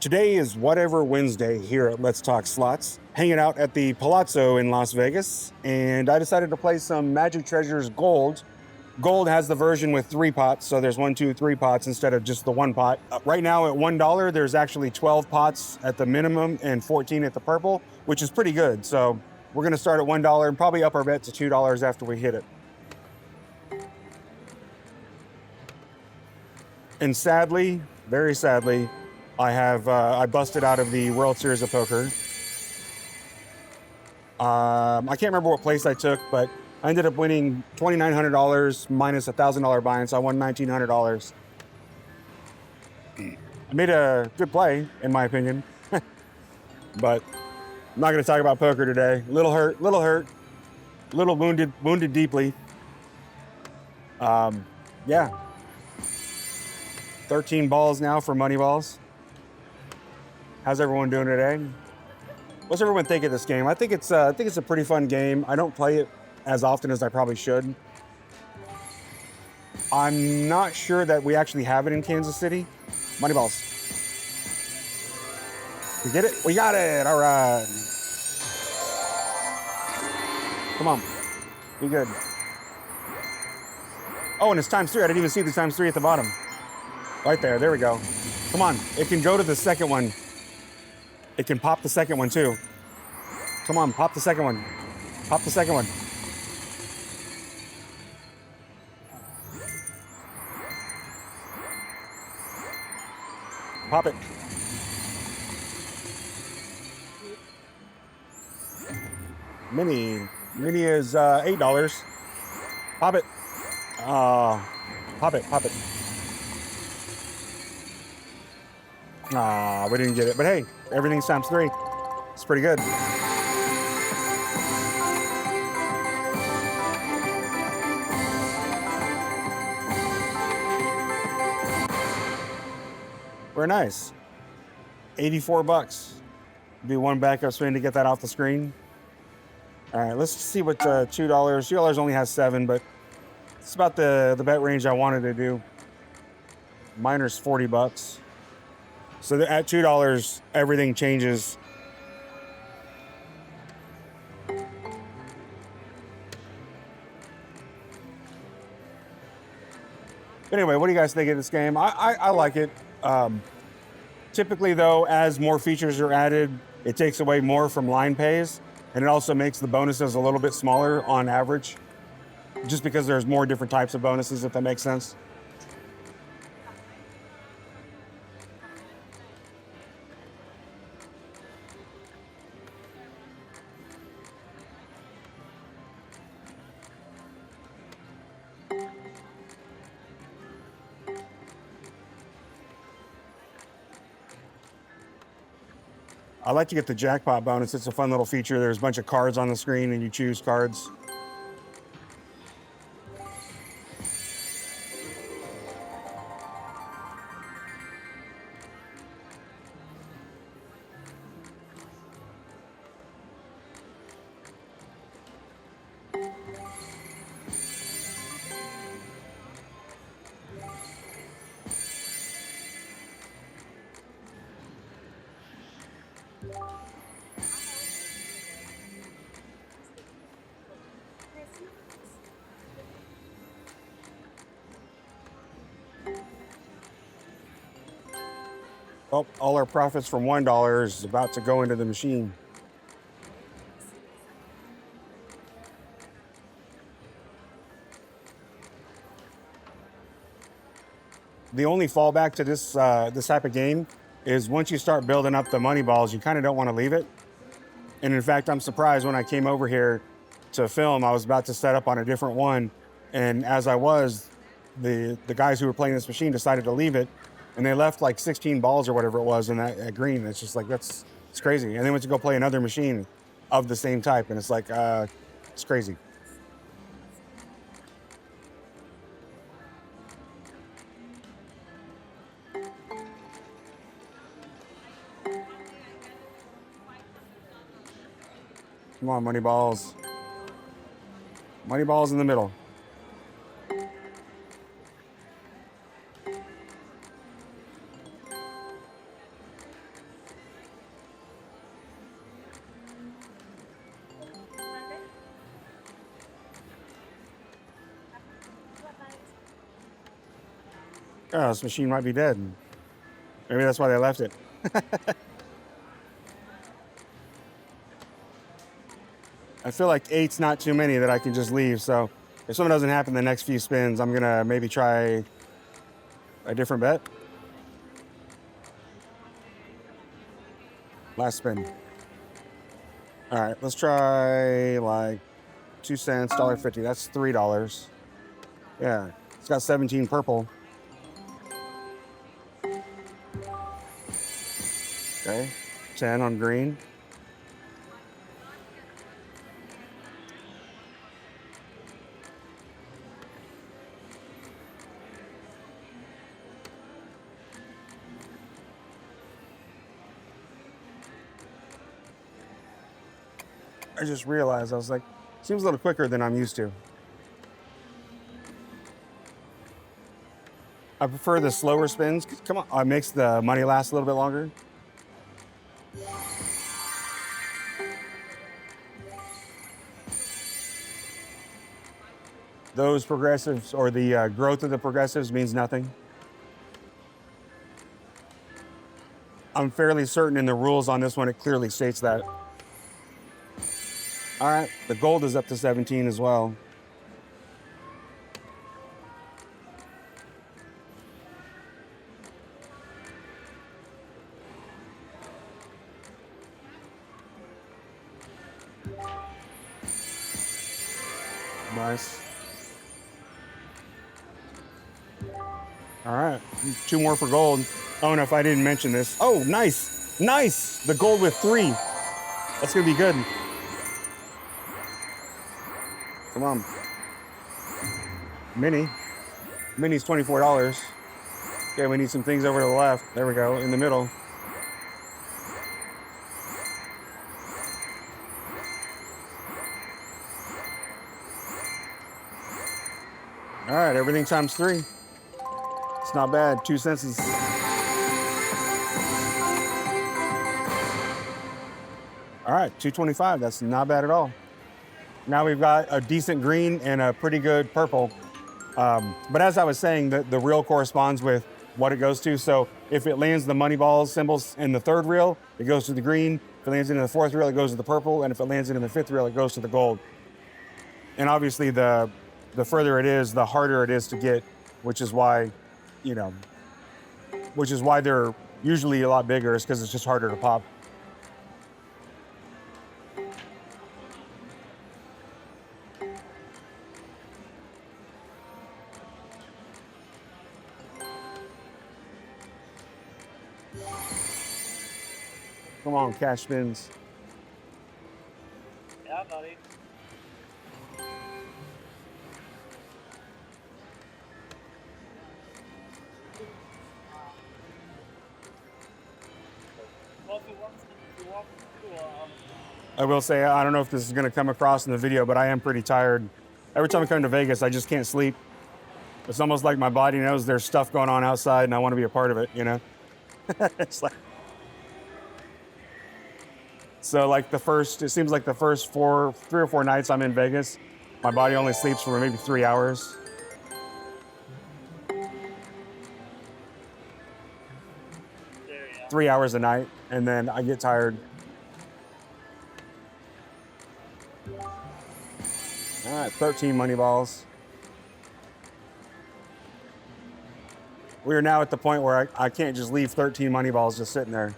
Today is Whatever Wednesday here at Let's Talk Slots, hanging out at the Palazzo in Las Vegas, and I decided to play some Magic Treasures Gold. Gold has the version with 3 pots, so there's 1, 2, 3 pots instead of just the 1 pot. Right now at $1, there's actually 12 pots at the minimum and 14 at the purple, which is pretty good. So we're gonna start at $1 and probably up our bet to $2 after we hit it. And sadly, very sadly, I busted out of the World Series of Poker. I can't remember what place I took, but I ended up winning $2,900 minus a $1,000 buy-in, so I won $1,900. I made a good play, in my opinion, but I'm not going to talk about poker today. Little hurt, little wounded deeply. Yeah. 13 balls now for money balls. How's everyone doing today? What's everyone think of this game? I think it's a pretty fun game. I don't play it as often as I probably should. I'm not sure that we actually have it in Kansas City. Money balls. We get it? We got it. All right. Come on. Be good. Oh, and it's ×3. I didn't even see the ×3 at the bottom. Right there. There we go. Come on. It can go to the second one. It can pop the second one too. Come on, pop the second one. Pop the second one. Pop it. Mini is $8. Pop it. Pop it. We didn't get it, but hey, everything's ×3. It's pretty good. Very nice. 84 bucks. Do one backup spin to get that off the screen. All right, let's see what $2. $2 only has 7, but it's about the bet range I wanted to do. Miner's 40 bucks. So at $2, everything changes. Anyway, what do you guys think of this game? I like it. Typically, though, as more features are added, it takes away more from line pays, and it also makes the bonuses a little bit smaller on average, just because there's more different types of bonuses, if that makes sense. I like to get the jackpot bonus. It's a fun little feature. There's a bunch of cards on the screen and you choose cards. Oh, all our profits from $1 is about to go into the machine. The only fallback to this type of game is once you start building up the money balls, you kind of don't want to leave it. And in fact, I'm surprised when I came over here to film, I was about to set up on a different one. And as I was, the guys who were playing this machine decided to leave it. And they left like 16 balls or whatever it was in that green. It's just like, it's crazy. And they went to go play another machine of the same type. And it's like, it's crazy. Come on, money balls. Money balls in the middle. Oh, this machine might be dead. Maybe that's why they left it. I feel like 8's not too many that I can just leave. So if something doesn't happen the next few spins, I'm gonna maybe try a different bet. Last spin. All right, let's try like 2 cents, $1.50. That's $3. Yeah, it's got 17 purple. Okay, 10 on green. I just realized, I was like, seems a little quicker than I'm used to. I prefer the slower spins. Come on, it makes the money last a little bit longer. Those progressives, or the growth of the progressives, means nothing. I'm fairly certain in the rules on this one, it clearly states that. All right, the gold is up to 17 as well. Nice. All right, 2 more for gold. Oh, and if I didn't mention this. Oh, nice, nice. The gold with 3. That's gonna be good. Come on. Mini. Mini's $24. Okay, we need some things over to the left. There we go, in the middle. All right, everything times 3. It's not bad, 2 cents is... All right, 225, that's not bad at all. Now we've got a decent green and a pretty good purple. But as I was saying, the reel corresponds with what it goes to. So if it lands the money balls symbols in the 3rd reel, it goes to the green. If it lands in the 4th reel, it goes to the purple. And if it lands in the 5th reel, it goes to the gold. And obviously the further it is, the harder it is to get, which is why, you know, which is why they're usually a lot bigger, is because it's just harder to pop. Come on, cash spins. Yeah, buddy. I will say, I don't know if this is going to come across in the video, but I am pretty tired. Every time I come to Vegas, I just can't sleep. It's almost like my body knows there's stuff going on outside and I want to be a part of it, you know? It's like... So like it seems like the first 3 or 4 nights I'm in Vegas, my body only sleeps for maybe 3 hours. There you go. 3 hours a night, and then I get tired. All right, 13 money balls. We are now at the point where I can't just leave 13 money balls just sitting there.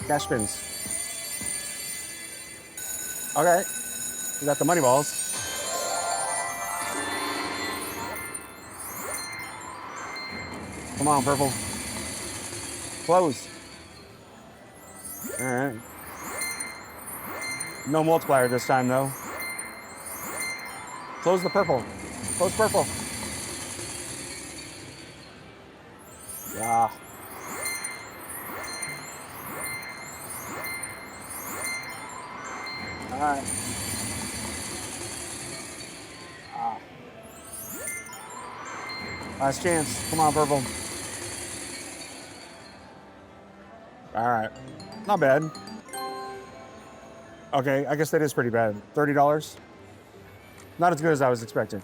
Cash spins. Okay, we got the money balls. Come on, purple. Close. All right. No multiplier this time, though. Close the purple. Close purple. Yeah. All right. Last chance. Come on, purple. All right. Not bad. Okay, I guess that is pretty bad. $30. Not as good as I was expecting.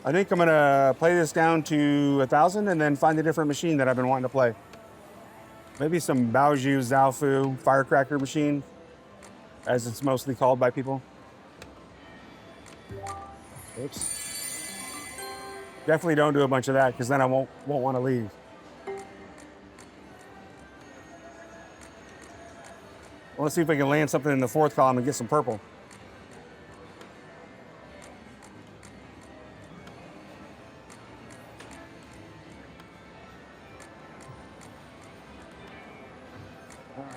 I think I'm gonna play this down to 1,000 and then find a different machine that I've been wanting to play. Maybe some Baoju Zhao firecracker machine, as it's mostly called by people. Oops. Definitely don't do a bunch of that because then I won't want to leave. I want to see if I can land something in the fourth column and get some purple.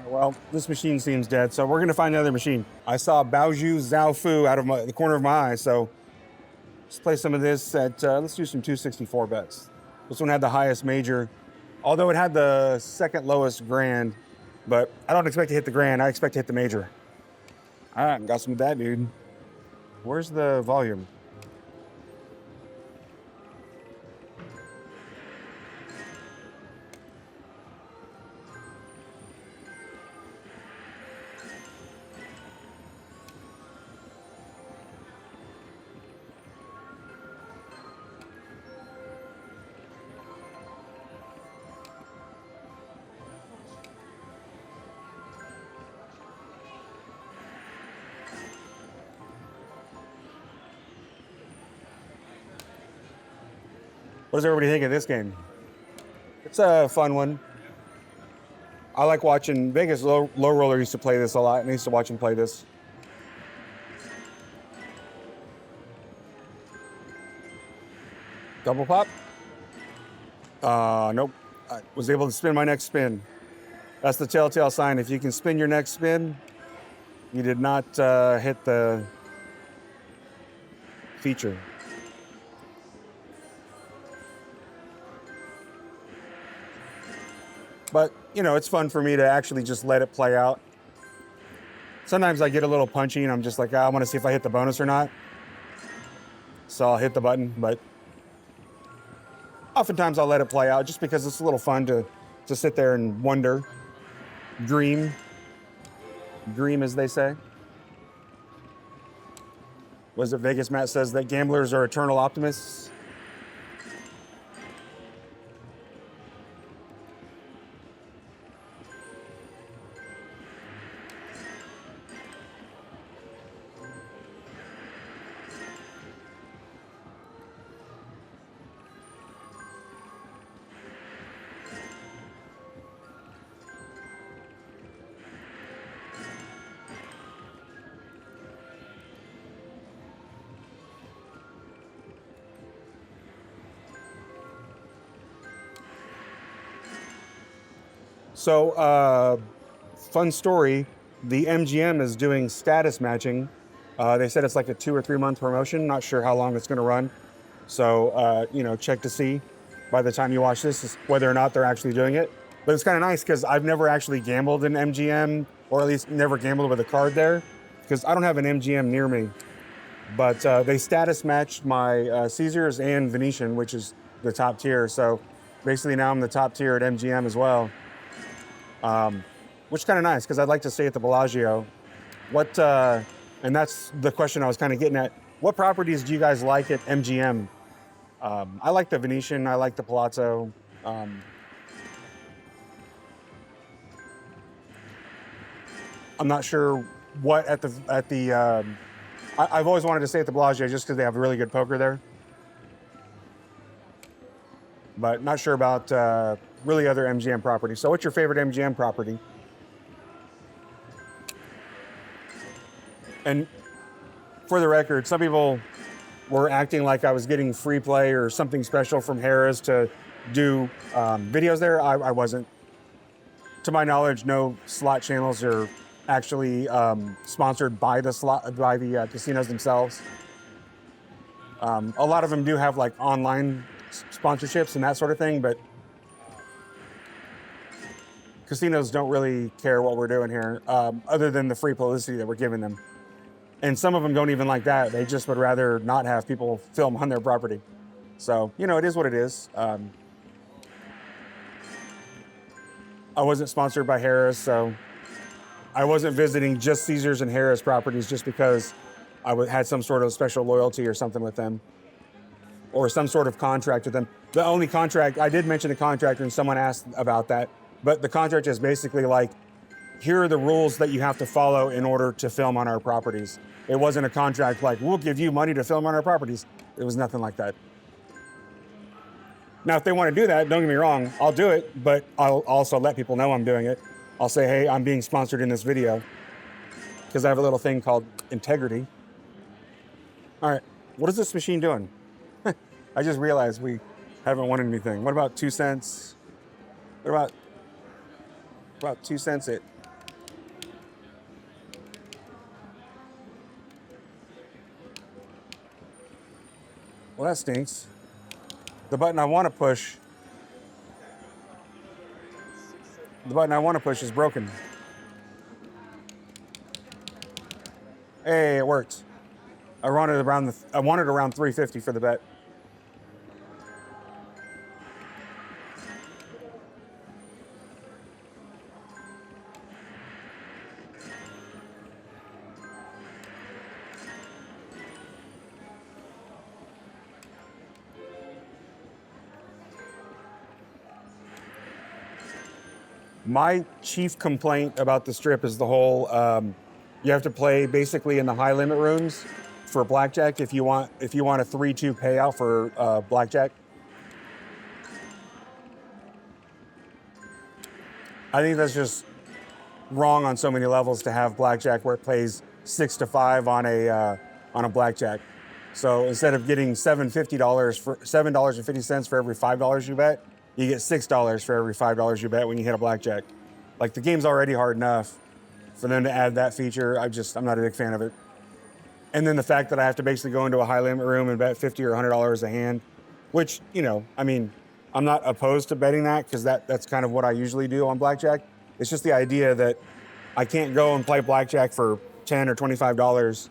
Well, this machine seems dead, so we're gonna find another machine. I saw Baoju Zhao out of the corner of my eye, so let's play some of this at, let's do some 264 bets. This one had the highest major, although it had the second lowest grand, but I don't expect to hit the grand, I expect to hit the major. All right, got some of that, dude. Where's the volume? What does everybody think of this game? It's a fun one. I like watching Vegas. Low Roller used to play this a lot, and I used to watch him play this. Double pop? Nope. I was able to spin my next spin. That's the telltale sign. If you can spin your next spin, you did not hit the feature. But, you know, it's fun for me to actually just let it play out. Sometimes I get a little punchy and I'm just like, I want to see if I hit the bonus or not. So I'll hit the button, but oftentimes I'll let it play out just because it's a little fun to sit there and wonder, dream as they say. Was it Vegas Matt says that gamblers are eternal optimists? So, fun story, the MGM is doing status matching. They said it's like a 2 or 3 month promotion. Not sure how long it's gonna run. So, you know, check to see by the time you watch this whether or not they're actually doing it. But it's kind of nice because I've never actually gambled in MGM, or at least never gambled with a card there, because I don't have an MGM near me. But they status matched my Caesars and Venetian, which is the top tier. So basically now I'm the top tier at MGM as well. Which is kind of nice because I'd like to stay at the Palazzo. And that's the question I was kind of getting at. What properties do you guys like at MGM? I like the Venetian, I like the Palazzo. I'm not sure what I've always wanted to stay at the Palazzo just because they have really good poker there. But not sure about really other MGM properties. So what's your favorite MGM property? And for the record, some people were acting like I was getting free play or something special from Harrah's to do videos there. I wasn't. To my knowledge, no slot channels are actually sponsored by the casinos themselves. A lot of them do have like online sponsorships and that sort of thing, but casinos don't really care what we're doing here, other than the free publicity that we're giving them. And some of them don't even like that. They just would rather not have people film on their property. So, you know, it is what it is. I wasn't sponsored by Harrah's, so I wasn't visiting just Caesars and Harrah's properties just because had some sort of special loyalty or something with them, or some sort of contract with them. The only contract, I did mention the contract and someone asked about that, but the contract is basically like, here are the rules that you have to follow in order to film on our properties. It wasn't a contract like, we'll give you money to film on our properties. It was nothing like that. Now, if they want to do that, don't get me wrong, I'll do it, but I'll also let people know I'm doing it. I'll say, hey, I'm being sponsored in this video, because I have a little thing called integrity. All right, what is this machine doing? I just realized we haven't won anything. What about 2 cents? What about 2 cents it? Well, that stinks. The button I want to push is broken. Hey, it worked. I wanted around 350 for the bet. My chief complaint about the strip is the whole, you have to play basically in the high limit rooms for blackjack if you want a 3-2 payout for blackjack. I think that's just wrong on so many levels to have blackjack where it plays 6 to 5 on a blackjack. So instead of getting $7.50 for every $5 you bet, you get $6 for every $5 you bet when you hit a blackjack. Like, the game's already hard enough. For them to add that feature, I'm not a big fan of it. And then the fact that I have to basically go into a high limit room and bet $50 or $100 a hand, which, I mean, I'm not opposed to betting that, because that's kind of what I usually do on blackjack. It's just the idea that I can't go and play blackjack for $10 or $25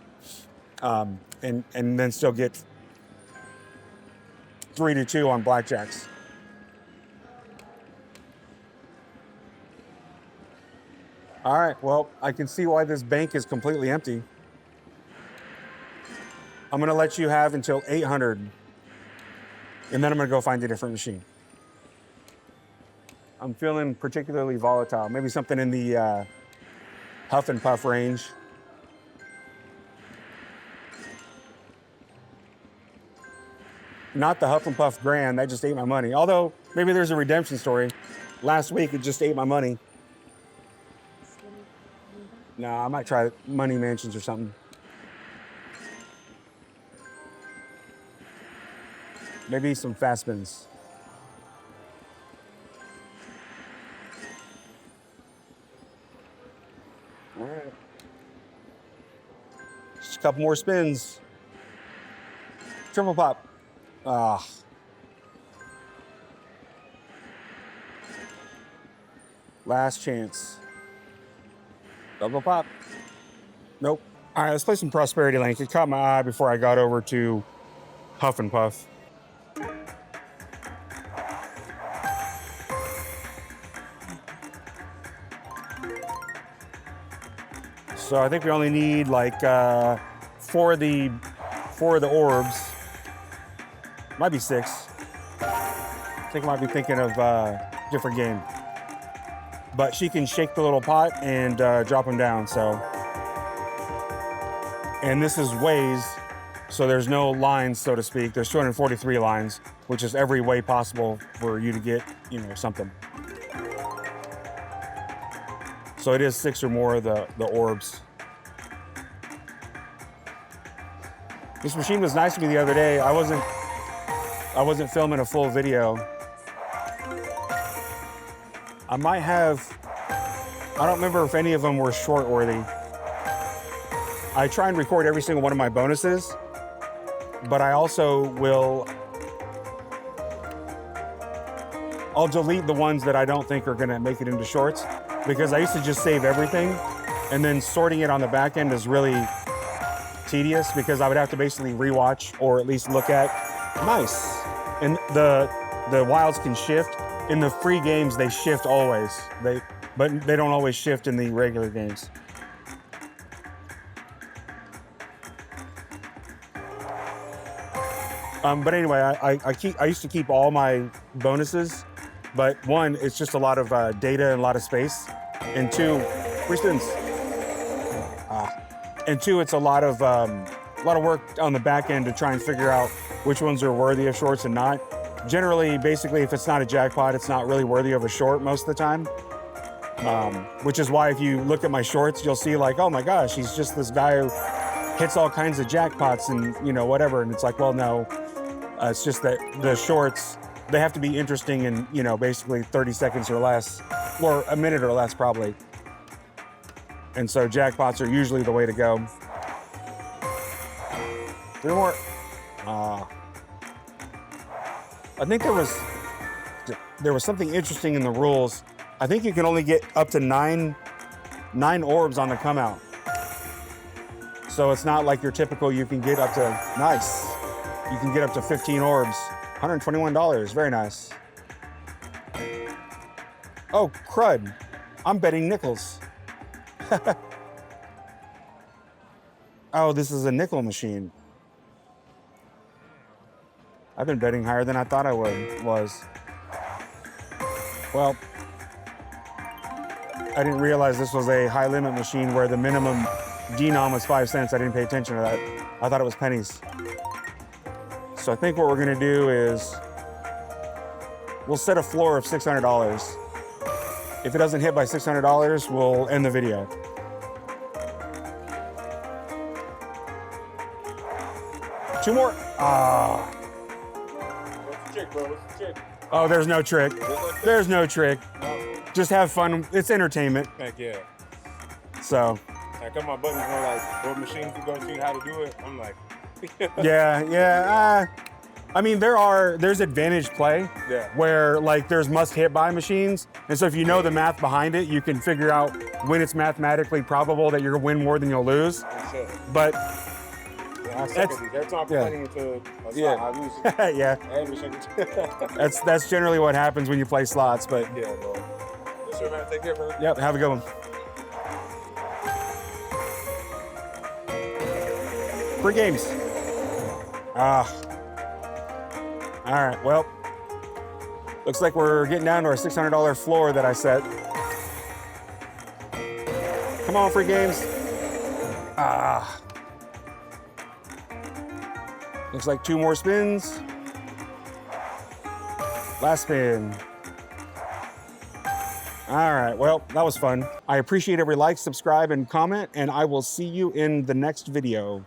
and then still get 3-2 on blackjacks. All right, well, I can see why this bank is completely empty. I'm gonna let you have until 800, and then I'm gonna go find a different machine. I'm feeling particularly volatile, maybe something in the Huff and Puff range. Not the Huff and Puff Grand, that just ate my money. Although, maybe there's a redemption story. Last week, it just ate my money. No, I might try Money Mansions or something. Maybe some fast spins. All right. Just a couple more spins. Triple pop. Ah. Last chance. Double pop. Nope. All right, let's play some Prosperity Link. It caught my eye before I got over to Huff and Puff. So I think we only need like 4 of the orbs. Might be 6. I think I might be thinking of a different game. But she can shake the little pot and drop them down, so. And this is ways, so there's no lines, so to speak. There's 243 lines, which is every way possible for you to get, something. So it is 6 or more of the orbs. This machine was nice to me the other day. I wasn't filming a full video. I might have, I don't remember if any of them were short worthy. I try and record every single one of my bonuses, but I also I'll delete the ones that I don't think are gonna make it into shorts, because I used to just save everything, and then sorting it on the back end is really tedious, because I would have to basically rewatch or at least look at. Nice. And the wilds can shift. In the free games, they shift always. But they don't always shift in the regular games. But anyway, I used to keep all my bonuses, but one, it's just a lot of data and a lot of space, and two, free students. And two, it's a lot of work on the back end to try and figure out which ones are worthy of shorts and not. Generally, basically, if it's not a jackpot, it's not really worthy of a short most of the time. Which is why if you look at my shorts, you'll see like, oh my gosh, he's just this guy who hits all kinds of jackpots and whatever. And it's like, well, no, it's just that the shorts, they have to be interesting in basically 30 seconds or less, or a minute or less probably. And so jackpots are usually the way to go. 3 more. I think there was something interesting in the rules. I think you can only get up to nine orbs on the come out. So it's not like your typical, you can get up to, nice. You can get up to 15 orbs, $121, very nice. Oh, crud, I'm betting nickels. Oh, this is a nickel machine. I've been betting higher than I thought I was. Well, I didn't realize this was a high limit machine where the minimum denom was 5 cents. I didn't pay attention to that. I thought it was pennies. So I think what we're gonna do is we'll set a floor of $600. If it doesn't hit by $600, we'll end the video. Two more. What's the trick, bro? What's the trick? Oh, there's no trick. There's no trick. Just have fun. It's entertainment. Heck yeah. So. I cut my buttons on like what machines you go to, how to do it. I'm like, yeah. I mean, there's advantage play where like there's must hit by machines. And so if you know the math behind it, you can figure out when it's mathematically probable that you're gonna win more than you'll lose. Sure. But I suck at these. Every time I'm playing into a slot, I lose. Yeah. Every single That's generally what happens when you play slots, but yeah, bro. Yes, sir, man. Take care, brother. Yep, have a good one. Free games. All right, well, looks like we're getting down to our $600 floor that I set. Come on, free games. Looks like 2 more spins. Last spin. All right, well, that was fun. I appreciate every like, subscribe, and comment, and I will see you in the next video.